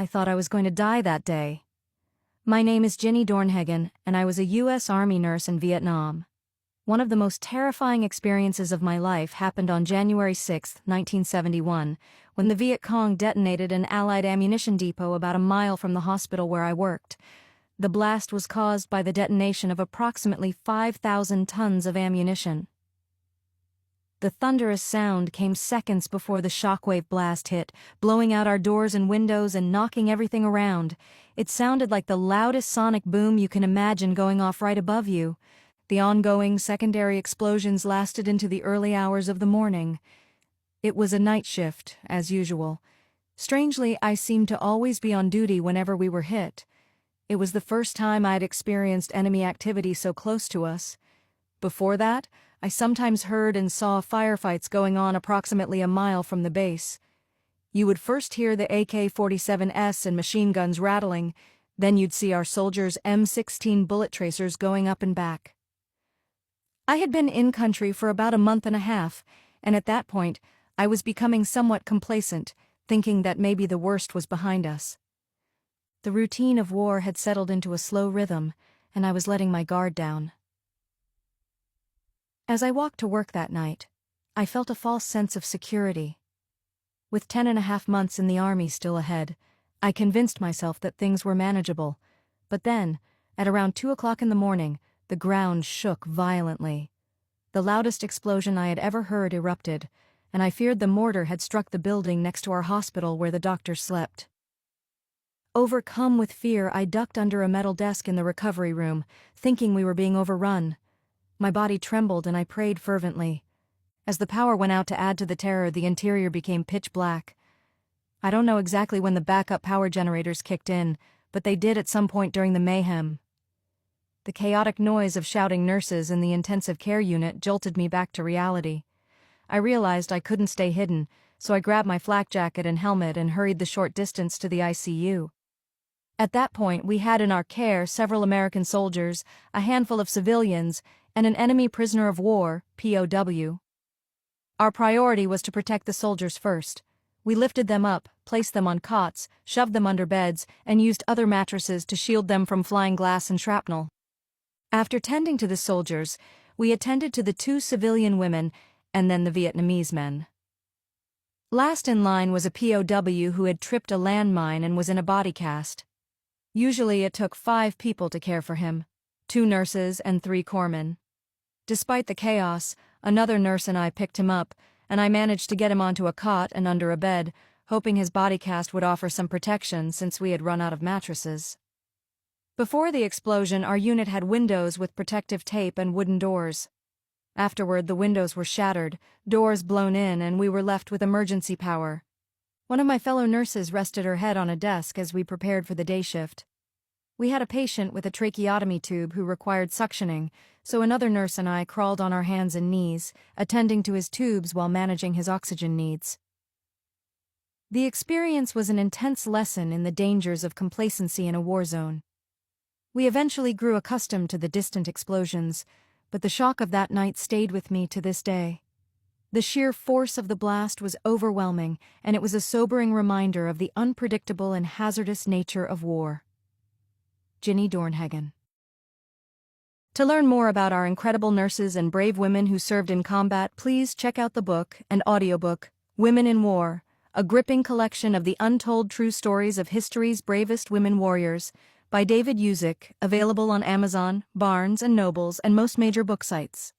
I thought I was going to die that day. My name is Ginny Dornheggen, and I was a U.S. Army nurse in Vietnam. One of the most terrifying experiences of my life happened on January 6, 1971, when the Viet Cong detonated an Allied ammunition depot about a mile from the hospital where I worked. The blast was caused by the detonation of approximately 5,000 tons of ammunition. The thunderous sound came seconds before the shockwave blast hit, blowing out our doors and windows and knocking everything around. It sounded like the loudest sonic boom you can imagine going off right above you. The ongoing secondary explosions lasted into the early hours of the morning. It was a night shift, as usual. Strangely, I seemed to always be on duty whenever we were hit. It was the first time I'd experienced enemy activity so close to us. Before that, I sometimes heard and saw firefights going on approximately a mile from the base. You would first hear the AK-47s and machine guns rattling, then you'd see our soldiers' M16 bullet tracers going up and back. I had been in country for about a month and a half, and at that point, I was becoming somewhat complacent, thinking that maybe the worst was behind us. The routine of war had settled into a slow rhythm, and I was letting my guard down. As I walked to work that night, I felt a false sense of security. With 10.5 months in the Army still ahead, I convinced myself that things were manageable. But then, at around 2 o'clock in the morning, the ground shook violently. The loudest explosion I had ever heard erupted, and I feared the mortar had struck the building next to our hospital where the doctors slept. Overcome with fear, I ducked under a metal desk in the recovery room, thinking we were being overrun. My body trembled and I prayed fervently. As the power went out to add to the terror, the interior became pitch black. I don't know exactly when the backup power generators kicked in, but they did at some point during the mayhem. The chaotic noise of shouting nurses in the intensive care unit jolted me back to reality. I realized I couldn't stay hidden, so I grabbed my flak jacket and helmet and hurried the short distance to the ICU. At that point, we had in our care several American soldiers, a handful of civilians, and an enemy prisoner of war, POW. Our priority was to protect the soldiers first. We lifted them up, placed them on cots, shoved them under beds, and used other mattresses to shield them from flying glass and shrapnel. After tending to the soldiers, we attended to the 2 civilian women and then the Vietnamese men. Last in line was a POW who had tripped a landmine and was in a body cast. Usually it took 5 people to care for him, 2 nurses and 3 corpsmen. Despite the chaos, another nurse and I picked him up, and I managed to get him onto a cot and under a bed, hoping his body cast would offer some protection since we had run out of mattresses. Before the explosion, our unit had windows with protective tape and wooden doors. Afterward, the windows were shattered, doors blown in, and we were left with emergency power. One of my fellow nurses rested her head on a desk as we prepared for the day shift. We had a patient with a tracheotomy tube who required suctioning, so another nurse and I crawled on our hands and knees, attending to his tubes while managing his oxygen needs. The experience was an intense lesson in the dangers of complacency in a war zone. We eventually grew accustomed to the distant explosions, but the shock of that night stayed with me to this day. The sheer force of the blast was overwhelming, and it was a sobering reminder of the unpredictable and hazardous nature of war. Ginny Dornheggen. To learn more about our incredible nurses and brave women who served in combat, please check out the book and audiobook, Women in War, a gripping collection of the untold true stories of history's bravest women warriors, by David Usick, available on Amazon, Barnes & Nobles, and most major book sites.